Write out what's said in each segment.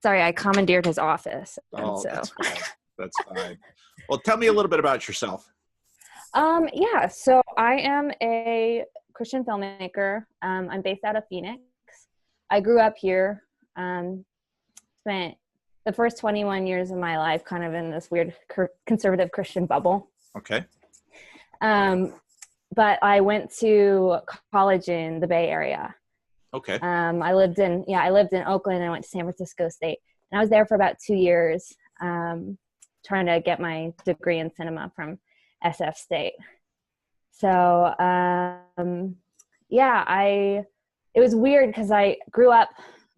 Sorry, I commandeered his office. And Oh, so. that's fine. That's fine. Well, tell me a little bit about yourself. Yeah, so I am a Christian filmmaker. I'm based out of Phoenix. I grew up here, spent the first 21 years of my life kind of in this weird conservative Christian bubble. Okay. But I went to college in the Bay Area. Okay. I lived in Oakland, and I went to San Francisco State. And I was there for about 2 years, trying to get my degree in cinema from SF State. So, it was weird because I grew up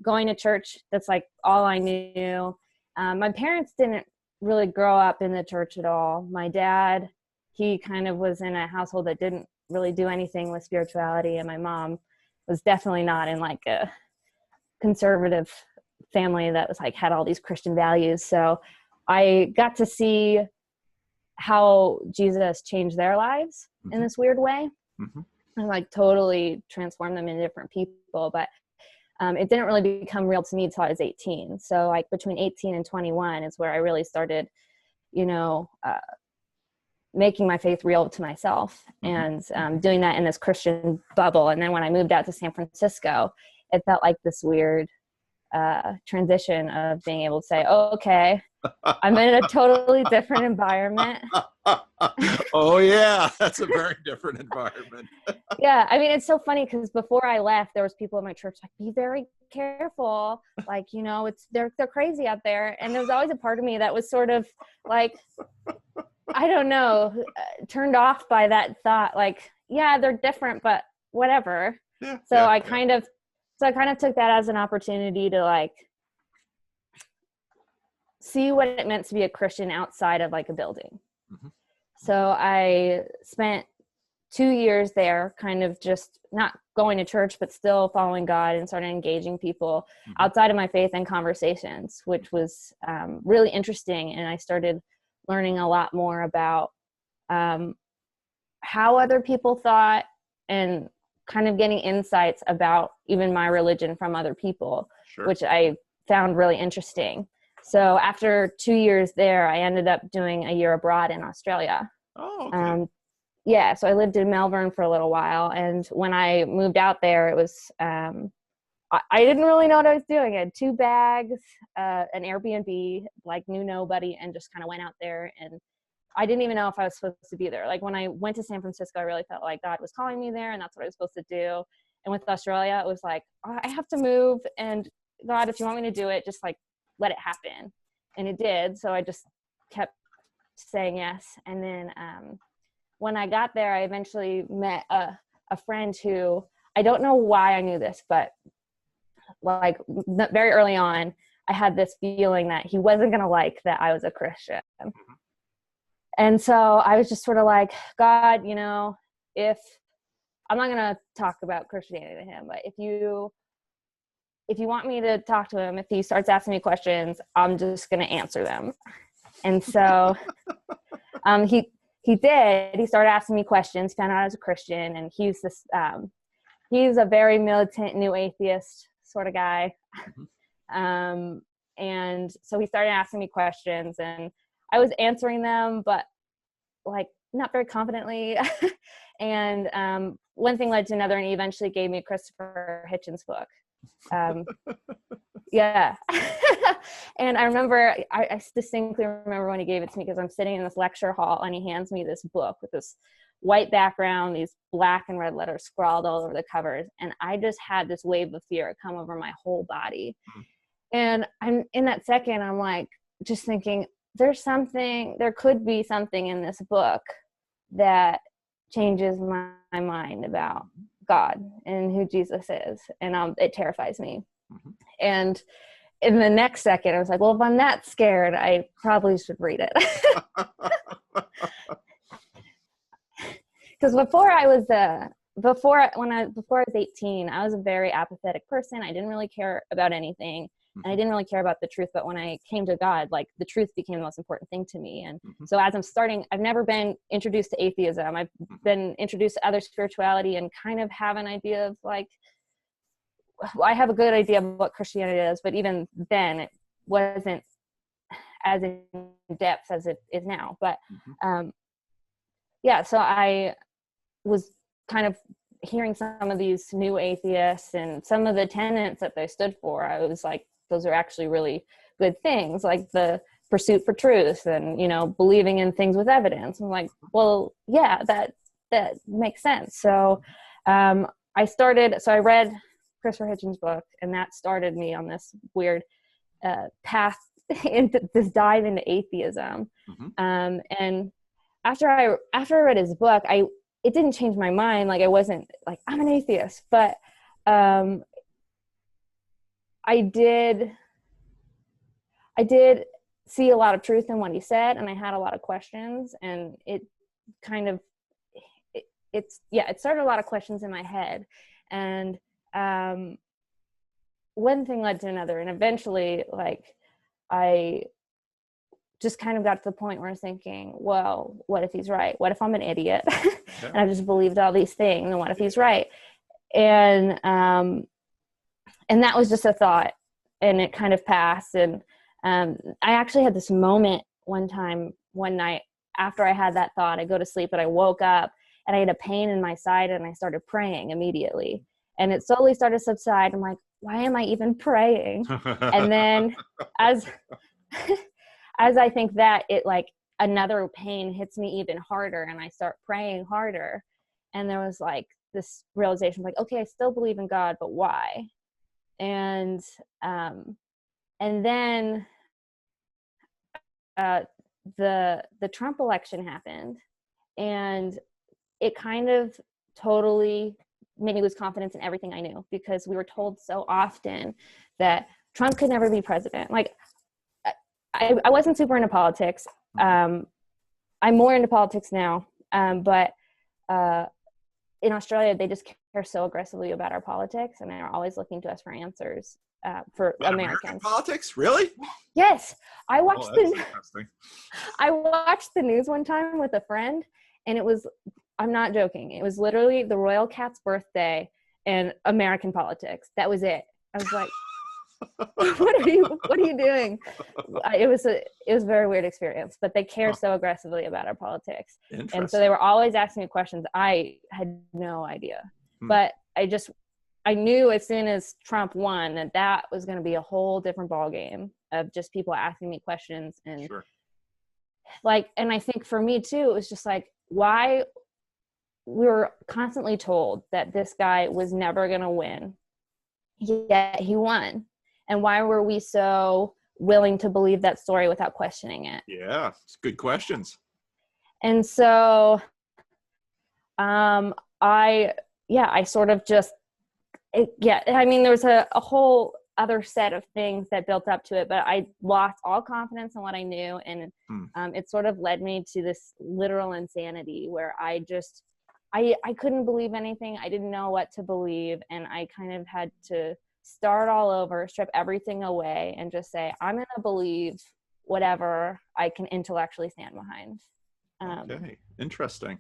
going to church. That's like all I knew. My parents didn't really grow up in the church at all. My dad, he kind of was in a household that didn't really do anything with spirituality. And my mom was definitely not in like a conservative family that was like, had all these Christian values. So I got to see how Jesus changed their lives in this weird way, and like totally transformed them into different people. But it didn't really become real to me until I was 18. So like between 18 and 21 is where I really started, making my faith real to myself, and doing that in this Christian bubble. And then when I moved out to San Francisco, it felt like this weird transition of being able to say, oh, okay, I'm in a totally different environment. Oh yeah, that's a very different environment. Yeah, I mean, it's so funny because before I left, there was people in my church like, be very careful, like, they're crazy out there. And there was always a part of me that was sort of like, I don't know, turned off by that thought, like, yeah, they're different, but whatever. Yeah, so I kind of took that as an opportunity to like see what it meant to be a Christian outside of like a building. So I spent 2 years there, kind of just not going to church, but still following God, and started engaging people outside of my faith in conversations, which was really interesting. And I started learning a lot more about how other people thought, and kind of getting insights about even my religion from other people, which I found really interesting. So after 2 years there, I ended up doing a year abroad in Australia. Oh, okay. So I lived in Melbourne for a little while. And when I moved out there, it was, I didn't really know what I was doing. I had 2 bags, an Airbnb, like knew nobody, and just kind of went out there. And I didn't even know if I was supposed to be there. Like when I went to San Francisco, I really felt like God was calling me there, and that's what I was supposed to do. And with Australia, it was like, oh, I have to move. And God, if you want me to do it, just like let it happen. And it did. So I just kept saying yes. And then when I got there, I eventually met a friend who, I don't know why I knew this, but like very early on, I had this feeling that he wasn't going to like that I was a Christian. And so I was just sort of like, God, if I'm not going to talk about Christianity to him, but if you want me to talk to him, if he starts asking me questions, I'm just going to answer them. And so he did. He started asking me questions, found out I was a Christian, and he's a very militant new atheist sort of guy. And so he started asking me questions, and I was answering them, but like not very confidently. And one thing led to another, and he eventually gave me Christopher Hitchens' book. Yeah. And I remember, I distinctly remember when he gave it to me, because I'm sitting in this lecture hall and he hands me this book with this white background, these black and red letters scrawled all over the covers. And I just had this wave of fear come over my whole body. And I'm in that second, I'm like, just thinking, there could be something in this book that changes my mind about God and who Jesus is. And it terrifies me. And in the next second, I was like, well, if I'm that scared, I probably should read it. Because before I was 18, I was a very apathetic person. I didn't really care about anything, and I didn't really care about the truth. But when I came to God, like the truth became the most important thing to me. And so as I've never been introduced to atheism. I've been introduced to other spirituality, and kind of have an idea of like, I have a good idea of what Christianity is, but even then wasn't as in depth as it is now. But yeah, so I was kind of hearing some of these new atheists and some of the tenets that they stood for. I was like, those are actually really good things, like the pursuit for truth and, you know, believing in things with evidence. I'm like, well, yeah, that makes sense. So I read Christopher Hitchens' book, and that started me on this weird path into this dive into atheism. And after I read his book, it didn't change my mind. Like, I wasn't like, I'm an atheist, but I did see a lot of truth in what he said, and I had a lot of questions, and it kind of it started a lot of questions in my head, and one thing led to another, and eventually, like, I just kind of got to the point where I was thinking, well, what if he's right? What if I'm an idiot and I just believed all these things, and what if he's right? And that was just a thought, and it kind of passed. And I actually had this moment one night after I had that thought. I go to sleep, and I woke up and I had a pain in my side, and I started praying immediately, and it slowly started to subside. I'm like, why am I even praying? And then as I think that, it, like, another pain hits me even harder, and I start praying harder. And there was like this realization, like, okay, I still believe in God, but why? And then the Trump election happened, and it kind of totally made me lose confidence in everything I knew, because we were told so often that Trump could never be president. Like, I wasn't super into politics. I'm more into politics now, but in Australia, they just care so aggressively about our politics, and they're always looking to us for answers for American politics. Really? Yes, I watched interesting. I watched the news one time with a friend, and it was, I'm not joking, it was literally the royal cat's birthday and American politics. That was it. I was like, what are you doing? It was a very weird experience, but they care so aggressively about our politics. And so they were always asking me questions. I had no idea, but I knew as soon as Trump won that was going to be a whole different ballgame of just people asking me questions. And like, and I think for me too, it was just like, why we were constantly told that this guy was never going to win, yet he won. And why were we so willing to believe that story without questioning it? Yeah, it's good questions. And so I sort of just, I mean, there was a whole other set of things that built up to it, but I lost all confidence in what I knew. And it sort of led me to this literal insanity where I couldn't believe anything. I didn't know what to believe. And I kind of had to start all over, strip everything away, and just say, I'm going to believe whatever I can intellectually stand behind. Okay, interesting.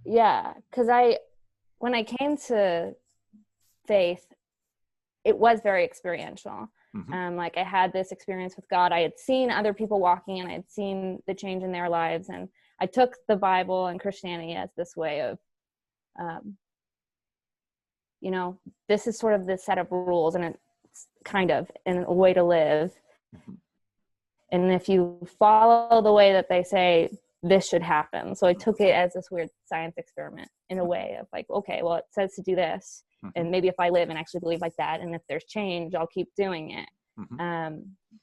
Yeah, because when I came to faith, it was very experiential. Like, I had this experience with God. I had seen other people walking, and I had seen the change in their lives. And I took the Bible and Christianity as this way of, you know, this is sort of the set of rules, and it's kind of in a way to live. And if you follow the way that they say, this should happen. So I took it as this weird science experiment in a way of like, okay, well, it says to do this. And maybe if I live and actually believe like that, and if there's change, I'll keep doing it.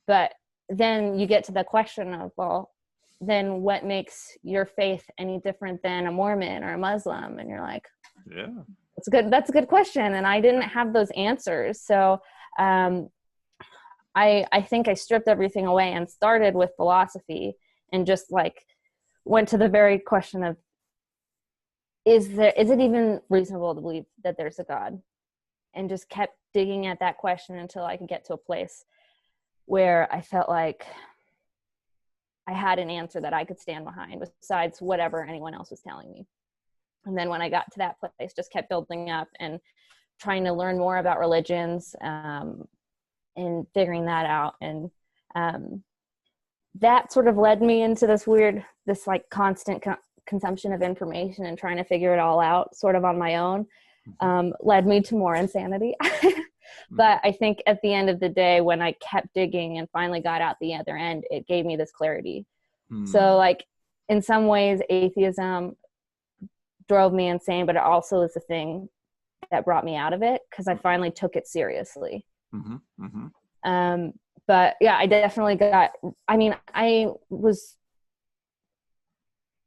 But then you get to the question of, well, then what makes your faith any different than a Mormon or a Muslim? And you're like, yeah, that's a good question. And I didn't have those answers. So I think I stripped everything away and started with philosophy, and just like went to the very question of, is it even reasonable to believe that there's a God? And just kept digging at that question until I could get to a place where I felt like I had an answer that I could stand behind besides whatever anyone else was telling me. And then when I got to that place, just kept building up and trying to learn more about religions, and figuring that out. And um, that sort of led me into this like constant consumption of information and trying to figure it all out sort of on my own, led me to more insanity. But I think at the end of the day, when I kept digging and finally got out the other end, it gave me this clarity. So like in some ways, atheism drove me insane, but it also is the thing that brought me out of it because I finally took it seriously. But yeah, I definitely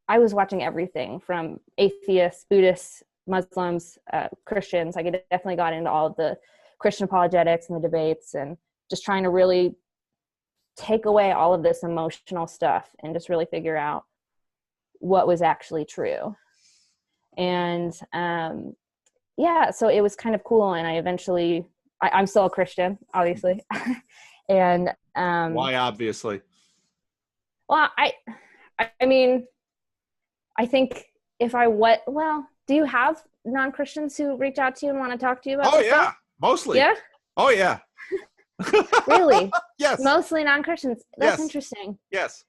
I was watching everything from atheists, Buddhists, Muslims, Christians. I definitely got into all of the Christian apologetics and the debates and just trying to really take away all of this emotional stuff and just really figure out what was actually true. And yeah, so it was kind of cool. And I eventually, I'm still a Christian, obviously. And why obviously? Well, I mean, I think do you have non-Christians who reach out to you and want to talk to you about this stuff? Mostly. Yeah? Oh yeah. Really? Yes. Mostly non-Christians. That's interesting. Yes.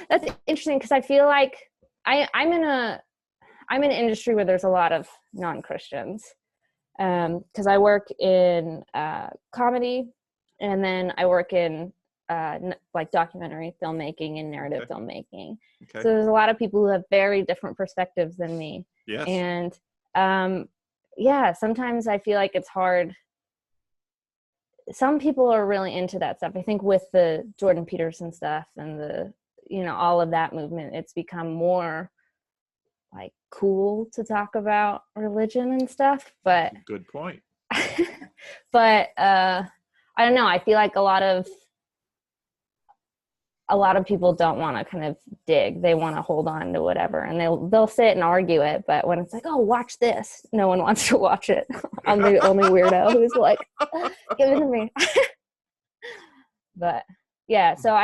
That's interesting because I feel like I'm in an industry where there's a lot of non-Christians. Because I work in comedy, and then I work in like documentary filmmaking and narrative filmmaking. So there's a lot of people who have very different perspectives than me. Yes. And yeah, sometimes I feel like it's hard. Some people are really into that stuff. I think with the Jordan Peterson stuff and the, all of that movement, it's become more like cool to talk about religion and stuff, but good point. But I don't know, I feel like a lot of people don't want to kind of dig. They want to hold on to whatever, and they'll sit and argue it, but when it's like, oh, watch this, no one wants to watch it. I'm the only weirdo who's like, give it to me. But yeah, so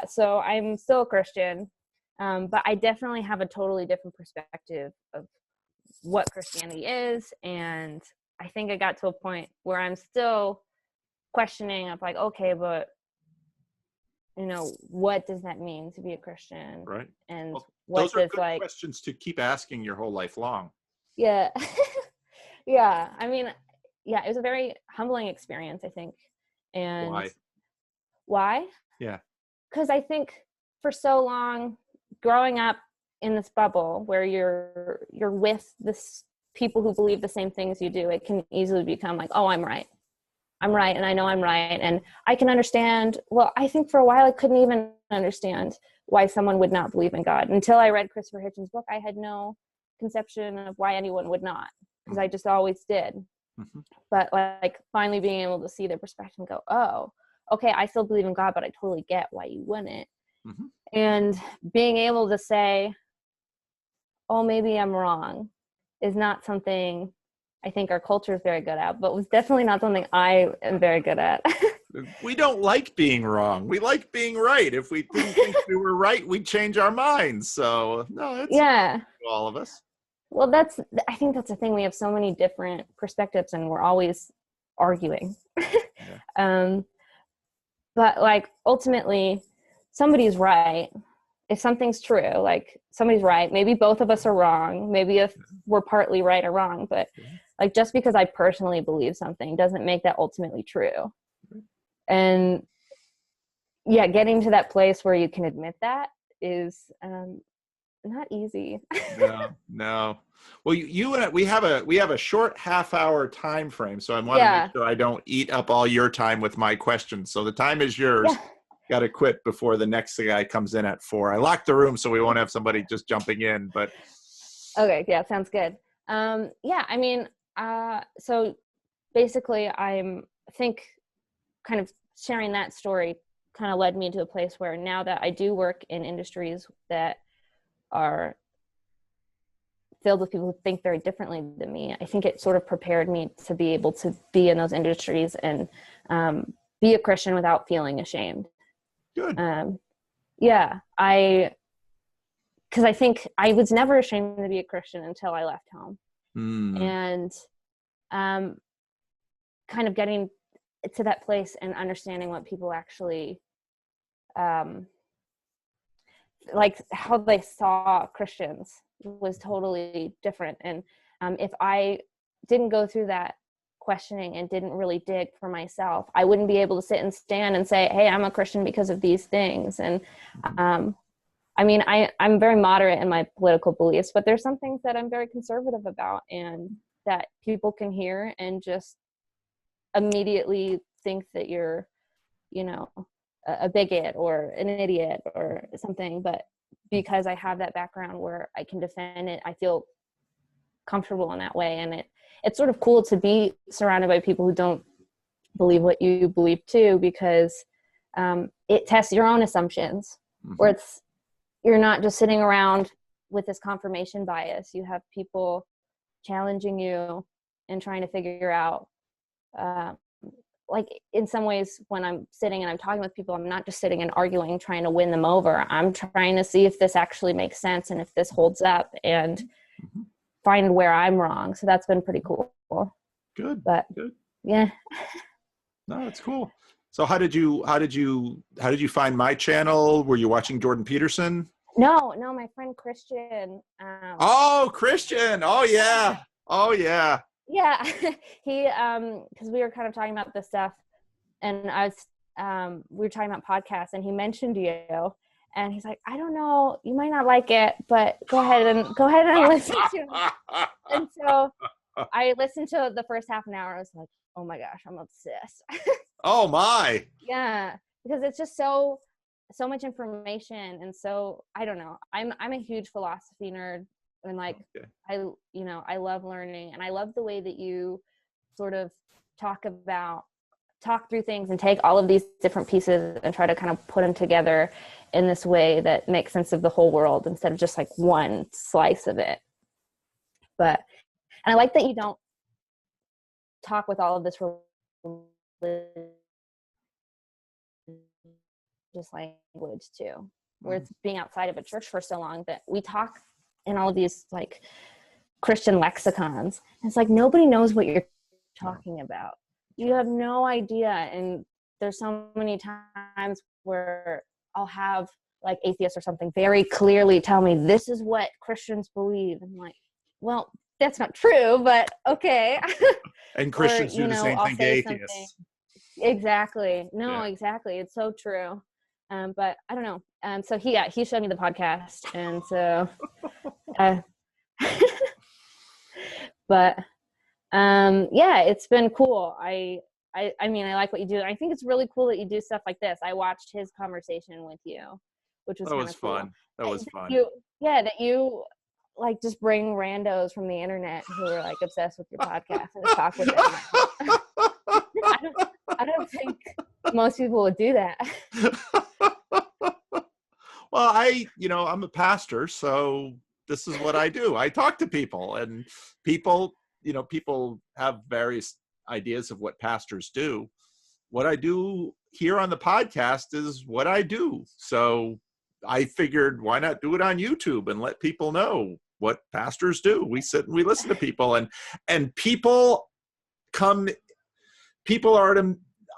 so I'm still a Christian. But I definitely have a totally different perspective of what Christianity is. And I think I got to a point where I'm still questioning of like, okay, but what does that mean to be a Christian? Right. And those are good questions to keep asking your whole life long. Yeah. Yeah. I mean, yeah, it was a very humbling experience, I think. And why? Yeah. Because I think for so long, growing up in this bubble where you're with this people who believe the same things you do, it can easily become like, oh, I'm right, and I know I'm right, and I can understand. Well, I think for a while I couldn't even understand why someone would not believe in God until I read Christopher Hitchens' book. I had no conception of why anyone would not, because I just always did. But like finally being able to see their perspective and go, oh, okay, I still believe in God, but I totally get why you wouldn't. And being able to say, oh, maybe I'm wrong, is not something I think our culture is very good at, but was definitely not something I am very good at. We don't like being wrong. We like being right. If we didn't think we were right, we'd change our minds. So no, it's all of us. Well, I think that's the thing. We have so many different perspectives and we're always arguing. But like ultimately somebody's right. If something's true, like somebody's right, maybe both of us are wrong. Maybe if we're partly right or wrong, but like just because I personally believe something doesn't make that ultimately true. And yeah, getting to that place where you can admit that is not easy. No. Well, you and we have a short half-hour time frame, so I want to make sure I don't eat up all your time with my questions. So the time is yours. Got to quit before the next guy comes in at 4. I locked the room so we won't have somebody just jumping in. But okay, yeah, sounds good. Yeah, I mean, so basically, I think kind of sharing that story kind of led me to a place where now that I do work in industries that are filled with people who think very differently than me, I think it sort of prepared me to be able to be in those industries and be a Christian without feeling ashamed. Good. Because I think I was never ashamed to be a Christian until I left home. And kind of getting to that place and understanding what people actually, like how they saw Christians was totally different. And if I didn't go through that questioning and didn't really dig for myself, I wouldn't be able to sit and stand and say, hey, I'm a Christian because of these things. And I mean, I'm very moderate in my political beliefs, but there's some things that I'm very conservative about, and that people can hear and just immediately think that you're, you know, a bigot or an idiot or something. But because I have that background where I can defend it, I feel comfortable in that way. And it's sort of cool to be surrounded by people who don't believe what you believe too, because it tests your own assumptions, where you're not just sitting around with this confirmation bias. You have people challenging you and trying to figure out, like in some ways when I'm sitting and I'm talking with people, I'm not just sitting and arguing, trying to win them over. I'm trying to see if this actually makes sense and if this holds up, and find where I'm wrong. So that's been pretty cool. Good. But good. Yeah. No, that's cool. So how did you find my channel? Were you watching Jordan Peterson? No, my friend Christian. Oh, Christian. Oh yeah. Oh yeah. Yeah. He, cause we were kind of talking about this stuff, and we were talking about podcasts, and he mentioned you, and he's like, I don't know, you might not like it, but go ahead and listen to it. And so I listened to the first half an hour. I was like, oh my gosh, I'm obsessed. Oh my. Yeah. Because it's just so much information. And so, I don't know, I'm a huge philosophy nerd, and like, okay. I love learning, and I love the way that you sort of talk through things and take all of these different pieces and try to kind of put them together in this way that makes sense of the whole world instead of just like one slice of it. And I like that you don't talk with all of this just language too, where it's being outside of a church for so long that we talk in all of these like Christian lexicons. And it's like, nobody knows what you're talking about. You have no idea. And there's so many times where I'll have like atheists or something very clearly tell me, this is what Christians believe. And I'm like, well, that's not true, but okay. And Christians do the same thing to atheists. Something. Exactly. No, yeah. Exactly. It's so true. But I don't know. So he showed me the podcast, and so, but yeah, it's been cool. I mean, I like what you do. I think it's really cool that you do stuff like this. I watched his conversation with you, which was fun. That was fun. That you like just bring randos from the internet who are like obsessed with your podcast and talk with them. I don't think most people would do that. Well, I'm a pastor, so this is what I do. I talk to people, and people have various ideas of what pastors do. What I do here on the podcast is what I do. So I figured, why not do it on YouTube and let people know what pastors do? We sit and we listen to people, and people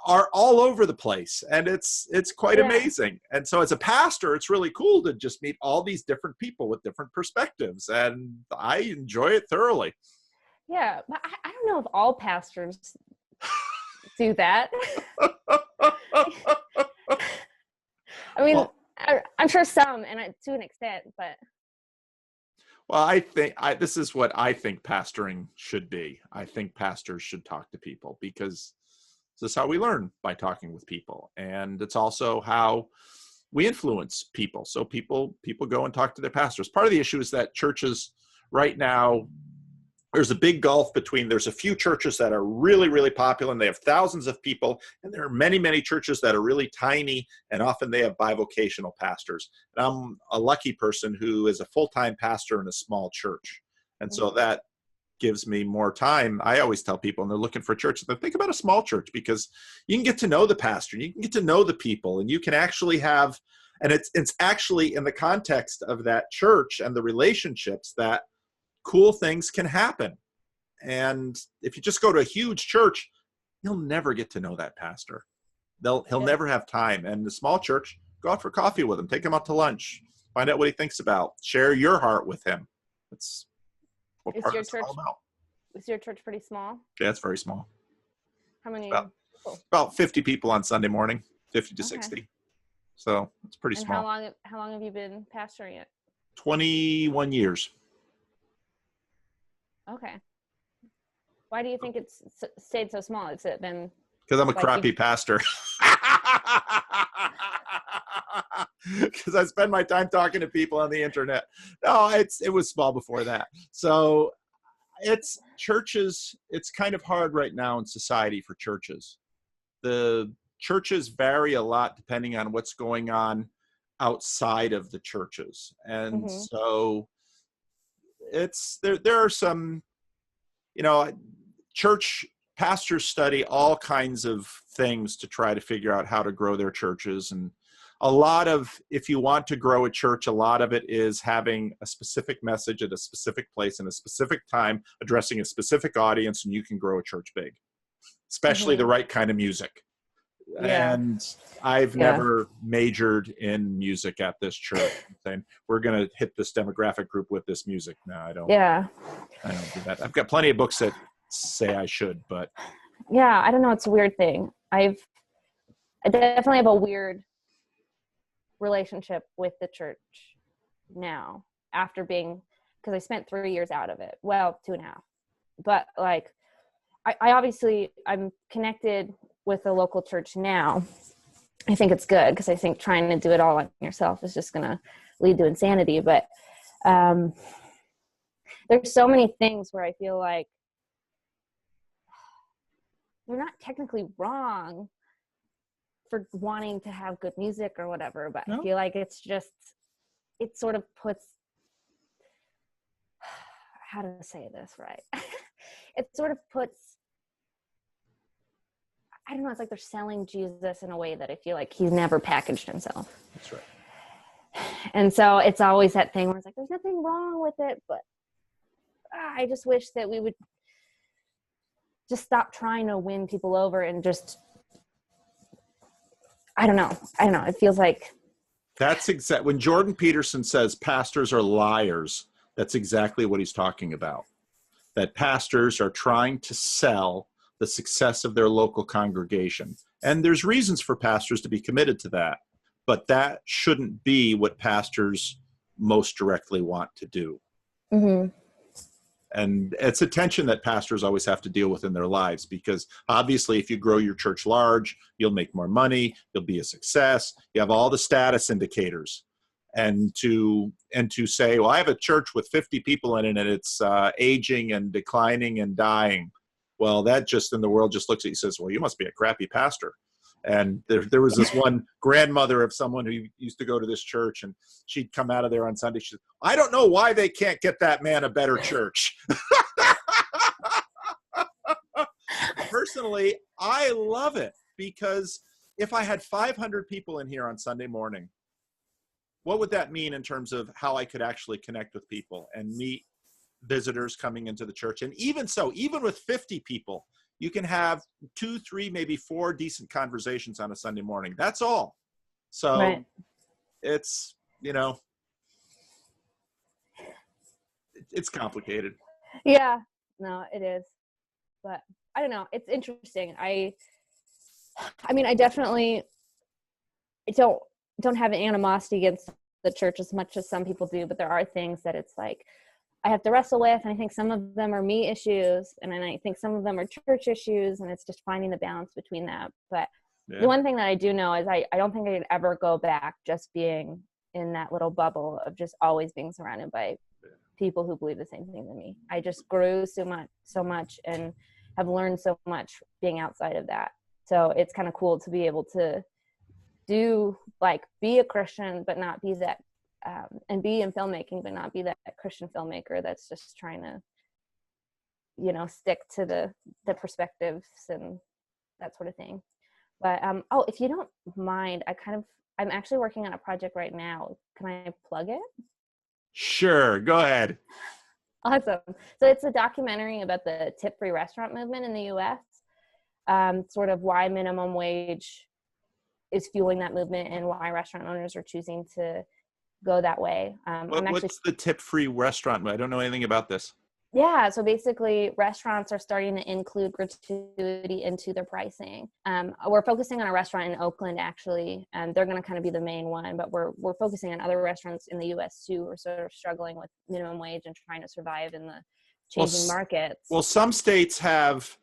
are all over the place, and it's quite amazing. And so as a pastor, it's really cool to just meet all these different people with different perspectives, and I enjoy it thoroughly. Yeah, but I don't know if all pastors do that. I mean, well, I'm sure some, and to an extent, but. Well, I think this is what I think pastoring should be. I think pastors should talk to people, because this is how we learn, by talking with people. And it's also how we influence people. So people go and talk to their pastors. Part of the issue is that churches right now, there's a big gulf between, there's a few churches that are really, really popular and they have thousands of people. And there are many, many churches that are really tiny, and often they have bivocational pastors. And I'm a lucky person who is a full-time pastor in a small church. And so that gives me more time. I always tell people, and they're looking for a church, they think about a small church, because you can get to know the pastor, you can get to know the people, and you can actually have, and it's actually in the context of that church and the relationships that cool things can happen. And if you just go to a huge church, you'll never get to know that pastor. He'll never have time. And the small church, go out for coffee with him, take him out to lunch, find out what he thinks about, share your heart with him. That's what Is your church all about. Is your church pretty small? Yeah, it's very small. How many people? About 50 people on Sunday morning, 50 to 60. So it's pretty small. How long have you been pastoring it? 21 years. Okay. Why do you think it's stayed so small? Has it been? Because I'm a crappy pastor. Because I spend my time talking to people on the internet. No, it was small before that. So it's churches. It's kind of hard right now in society for churches. The churches vary a lot depending on what's going on outside of the churches. And so there are some, church pastors study all kinds of things to try to figure out how to grow their churches. And if you want to grow a church, a lot of it is having a specific message at a specific place in a specific time, addressing a specific audience, and you can grow a church big, especially the right kind of music. Yeah. And I've never majored in music at this church, saying we're going to hit this demographic group with this music. No, I don't. Yeah. I don't do that. I've got plenty of books that say I should, but. Yeah, I don't know. It's a weird thing. I definitely have a weird relationship with the church now because I spent 3 years out of it. Well, 2.5. But I'm connected with the local church now. I think it's good because I think trying to do it all on yourself is just going to lead to insanity. But there's so many things where I feel like they're not technically wrong for wanting to have good music or whatever, but I feel like it sort of puts, how to say this right? It sort of puts, I don't know, it's like they're selling Jesus in a way that I feel like he's never packaged himself. That's right. And so it's always that thing where it's like, there's nothing wrong with it, but I just wish that we would just stop trying to win people over and just, I don't know. It feels like. That's when Jordan Peterson says pastors are liars, that's exactly what he's talking about. That pastors are trying to sell the success of their local congregation. And there's reasons for pastors to be committed to that, but that shouldn't be what pastors most directly want to do. Mm-hmm. And it's a tension that pastors always have to deal with in their lives, because obviously if you grow your church large, you'll make more money, you'll be a success, you have all the status indicators. And to say, well, I have a church with 50 people in it and it's aging and declining and dying. Well, that just in the world just looks at you and says, well, you must be a crappy pastor. And there was this one grandmother of someone who used to go to this church, and she'd come out of there on Sunday. She said, I don't know why they can't get that man a better church. Personally, I love it, because if I had 500 people in here on Sunday morning, what would that mean in terms of how I could actually connect with people and meet visitors coming into the church? And even so, even with 50 people, you can have 2, 3, maybe 4 decent conversations on a Sunday morning. That's all. So it's, it's complicated. Yeah, no, it is. But I don't know. It's interesting. I mean, I definitely don't have an animosity against the church as much as some people do, but there are things that it's like I have to wrestle with, and I think some of them are me issues, and then I think some of them are church issues, and it's just finding the balance between that. But the one thing that I do know is I don't think I could ever go back just being in that little bubble of just always being surrounded by people who believe the same thing as me. I just grew so much and have learned so much being outside of that. So it's kind of cool to be able to be a Christian, but not be that, and be in filmmaking, but not be that Christian filmmaker that's just trying to, stick to the perspectives and that sort of thing. But, if you don't mind, I'm actually working on a project right now. Can I plug it? Sure. Go ahead. Awesome. So it's a documentary about the tip-free restaurant movement in the U.S. sort of why minimum wage is fueling that movement and why restaurant owners are choosing to go that way. What's the tip-free restaurant? I don't know anything about this. Yeah, so basically restaurants are starting to include gratuity into their pricing. We're focusing on a restaurant in Oakland, actually, and they're going to kind of be the main one, but we're focusing on other restaurants in the U.S. too who are sort of struggling with minimum wage and trying to survive in the changing markets. Well, some states have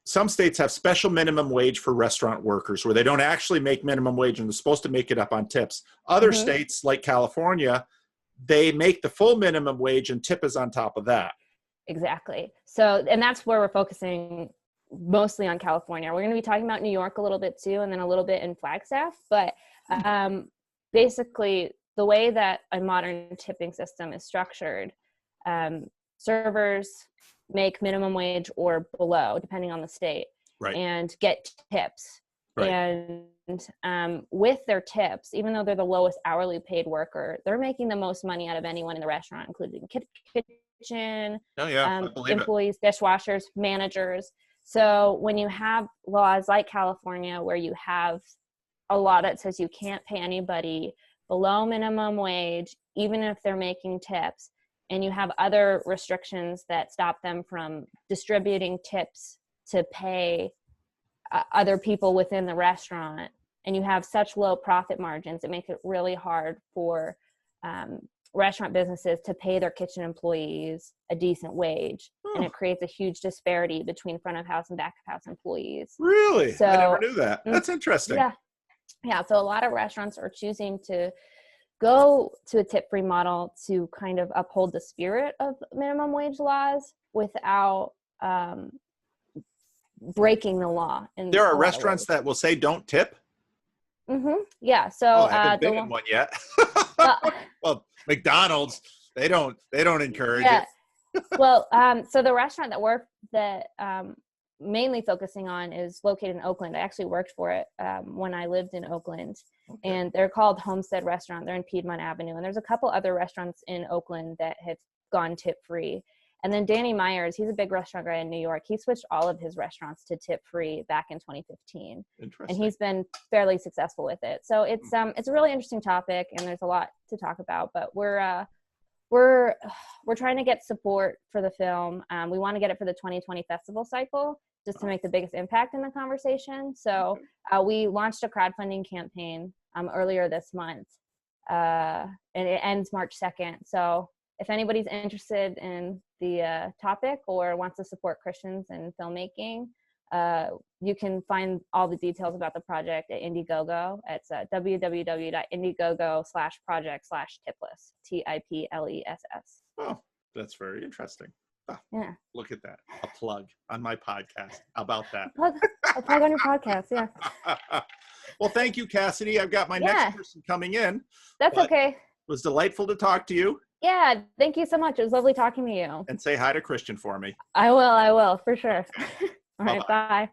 special minimum wage for restaurant workers where they don't actually make minimum wage and they're supposed to make it up on tips. Other states like California, they make the full minimum wage and tip is on top of that. Exactly. So, and that's where we're focusing mostly on California. We're going to be talking about New York a little bit too, and then a little bit in Flagstaff. But basically, the way that a modern tipping system is structured, servers make minimum wage or below, depending on the state, and get tips. And with their tips, even though they're the lowest hourly paid worker, they're making the most money out of anyone in the restaurant, including kitchen, employees, dishwashers, managers. So when you have laws like California where you have a law that says you can't pay anybody below minimum wage, even if they're making tips, and you have other restrictions that stop them from distributing tips to pay other people within the restaurant, and you have such low profit margins, it makes it really hard for restaurant businesses to pay their kitchen employees a decent wage. And it creates a huge disparity between front of house and back of house employees. Really? So, I never knew that. That's interesting. Yeah. So a lot of restaurants are choosing to go to a tip-free model to kind of uphold the spirit of minimum wage laws without breaking the law. There are restaurants that will say don't tip? Yeah. So I haven't been in one yet. Well, McDonald's, they don't encourage it. Well, so the restaurant that mainly focusing on is located in Oakland. I actually worked for it when I lived in Oakland, and they're called Homestead Restaurant. They're in Piedmont Avenue, and there's a couple other restaurants in Oakland that have gone tip-free. And then Danny Myers, he's a big restaurant guy in New York. He switched all of his restaurants to tip-free back in 2015. And he's been fairly successful with it. So it's a really interesting topic, and there's a lot to talk about. But we're trying to get support for the film. We want to get it for the 2020 festival cycle, just to make the biggest impact in the conversation. So we launched a crowdfunding campaign earlier this month, and it ends March 2nd. So if anybody's interested in the topic or wants to support Christians in filmmaking, you can find all the details about the project at Indiegogo. It's www.indiegogo.com/project/Tipless, Tipless. Oh, that's very interesting. Yeah. Look at that. A plug on my podcast. How about that? A plug on your podcast, yeah. Well, thank you, Cassidy. I've got my next person coming in. That's okay. It was delightful to talk to you. Yeah, thank you so much. It was lovely talking to you. And say hi to Christian for me. I will, for sure. All right, bye.